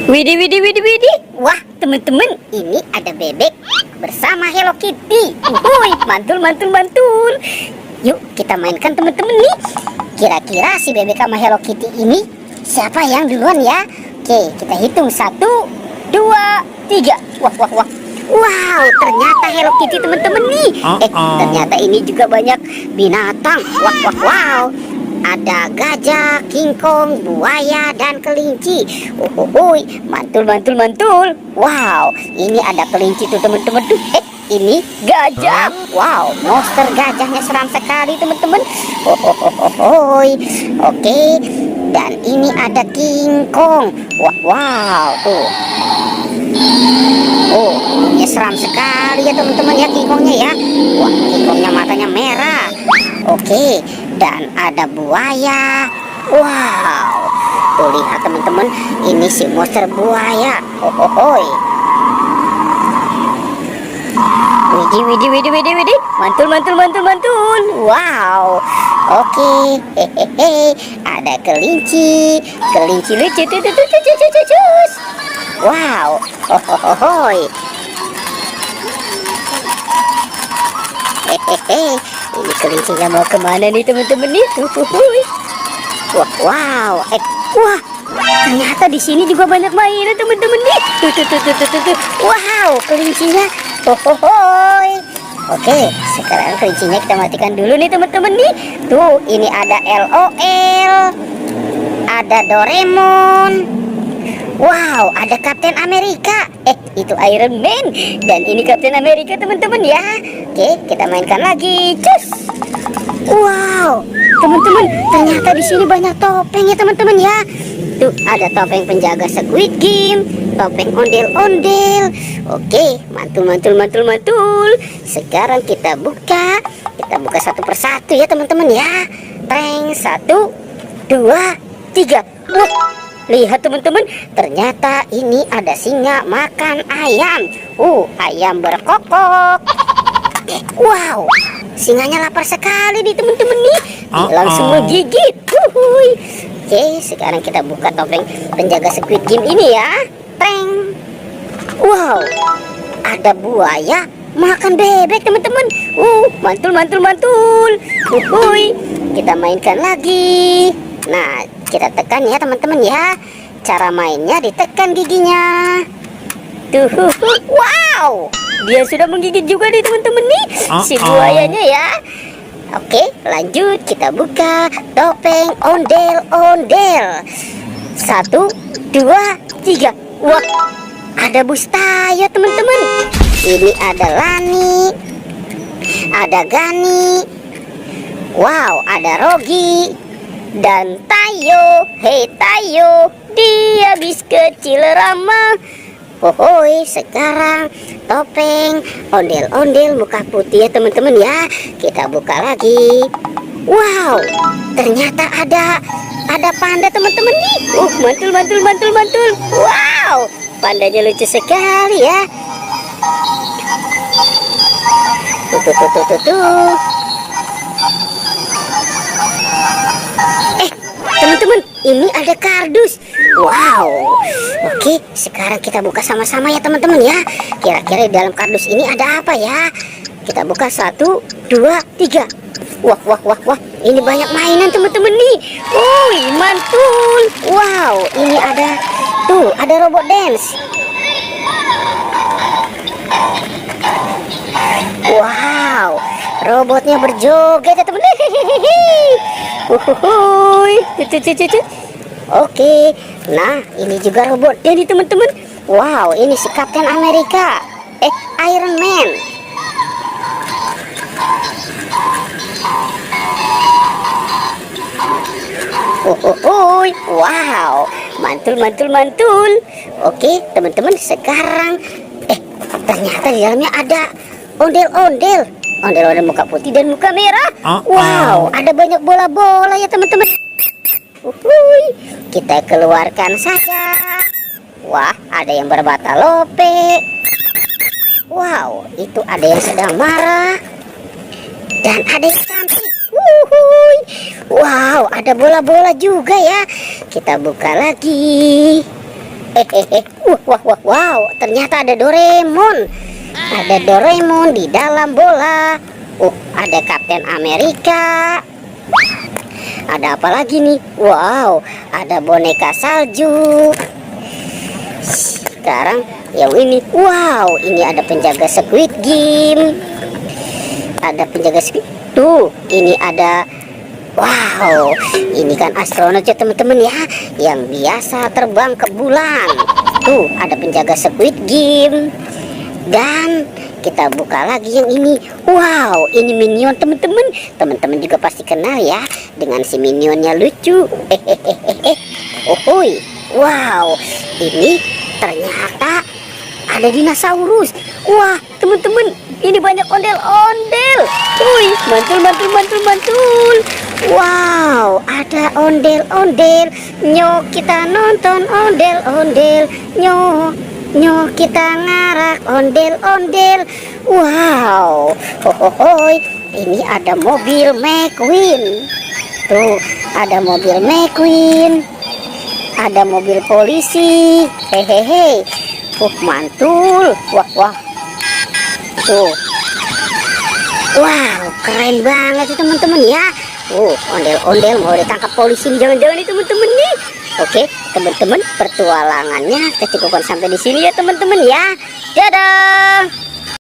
Widih, widih, widih, widih. Wah, teman-teman, ini ada bebek bersama Hello Kitty. Woi, mantul, mantul, mantul. Yuk, kita mainkan teman-teman nih. Kira-kira si bebek sama Hello Kitty ini siapa yang duluan ya? Oke, kita hitung 1, 2, 3. Wah, wah, wah. Wow, ternyata Hello Kitty teman-teman nih. Ternyata ini juga banyak binatang. Wah, wah, wow. Ada gajah, kingkong, buaya, dan kelinci. Mantul, mantul, mantul. Wow, ini ada kelinci tuh teman-teman tuh. Ini gajah. Wow, monster gajahnya seram sekali teman-teman. Oke, dan ini ada kingkong. Wow, tuh. Ini seram sekali ya teman-teman ya kingkongnya ya. Wah, kingkongnya matanya merah. Oke, dan ada buaya. Wow, tuh lihat teman-teman, ini si monster buaya. Widih, widih, widih, widih, widih. Mantul, mantul, mantul, mantul. Wow. Oke, hehehe. Ada kelinci. Kelinci lucu, tuh. Wow. Hehehe. Ini kelincinya mau kemana nih teman-teman nih? Wow. Wah. Ternyata di sini juga banyak mainan teman-teman nih. Tuh. Wow, kelincinya. Oke, sekarang kelincinya kita matikan dulu nih teman-teman nih. Tuh, ini ada LOL, ada Doraemon. Wow, ada Kapten Amerika. Itu Iron Man. Dan ini Kapten Amerika teman-teman ya. Oke, kita mainkan lagi. Cus. Wow, teman-teman, ternyata di sini banyak topeng ya teman-teman ya. Tuh, ada topeng penjaga Squid Game, topeng ondel-ondel. Oke, mantul, mantul, mantul, mantul. Sekarang kita buka satu persatu ya teman-teman ya. Teng, 1, 2, 3. Wah, lihat teman-teman, ternyata ini ada singa makan ayam. Ayam berkokok. Wow, singanya lapar sekali nih teman-teman nih. Langsung menggigit. Oke, sekarang kita buka topeng penjaga Squid Game ini ya. Teng. Wow, ada buaya makan bebek teman-teman. Mantul, mantul, mantul. Kita mainkan lagi. Nah, kita tekan ya teman-teman ya. Cara mainnya ditekan giginya. Tuh, wow, dia sudah menggigit juga nih teman-teman nih si buayanya ya. Oke, lanjut kita buka topeng ondel-ondel. 1, 2, 3. Wah, ada Bustaya teman-teman. Ini ada Lani, ada Gani. Wow, ada Rogi dan Tayo. Hei Tayo, dia bis kecil ramah. Sekarang topeng ondel-ondel muka putih ya teman-teman ya. Kita buka lagi. Wow, ternyata ada panda teman-teman nih. Mantul, mantul, mantul, mantul. Wow, pandanya lucu sekali ya. Tuh. Teman-teman, ini ada kardus. Wow. Oke, sekarang kita buka sama-sama ya teman-teman ya. Kira-kira di dalam kardus ini ada apa ya? Kita buka 1, 2, 3. Wah. Ini banyak mainan teman-teman nih. Mantul. Wow, ini ada robot dance. Wow, robotnya berjoget ya teman-teman. Oke, nah ini juga robotnya nih teman-teman. Wow, ini si Kapten Amerika, Iron Man. Wow, mantul, mantul, mantul. Oke, teman-teman, sekarang ternyata di dalamnya ada ondel-ondel. Ondel-ondel muka putih dan muka merah. Wow, ada banyak bola-bola ya teman-teman. Kita keluarkan saja. Wah, ada yang berbata lope. Wow, itu ada yang sedang marah. Dan ada yang cantik. Wow, ada bola-bola juga ya. Kita buka lagi. Wow, ternyata ada Doraemon. Ada Doraemon di dalam bola. Ada Kapten Amerika. Ada apa lagi nih? Wow, ada boneka salju. Sekarang yang ini. Wow, ini ada penjaga Squid Game. Ada penjaga Squid. Tuh, ini ada. Wow, ini kan astronot ya teman-teman ya, yang biasa terbang ke bulan. Tuh, ada penjaga Squid Game. Dan kita buka lagi yang ini. Wow, ini Minion teman-teman. Teman-teman juga pasti kenal ya dengan si Minionnya, lucu. Ohoy. Wow, ini ternyata ada dinosaurus. Wah, teman-teman, ini banyak ondel-ondel. Wih, mantul. Wow, ada ondel-ondel. Nyo, kita nonton ondel-ondel. Nyo, kita ngarak ondel-ondel. Wow, hohohoy, ini ada mobil McQueen. Tuh, ada mobil McQueen. Ada mobil polisi. Hehehe. Mantul. Wah. Tuh. Wow, keren banget sih teman-teman ya. Ondel-ondel mau ditangkap polisi nih, jangan-jangan nih teman-teman nih. Oke, teman-teman, pertualangannya kecukupan sampai di sini ya teman-teman ya. Dadah.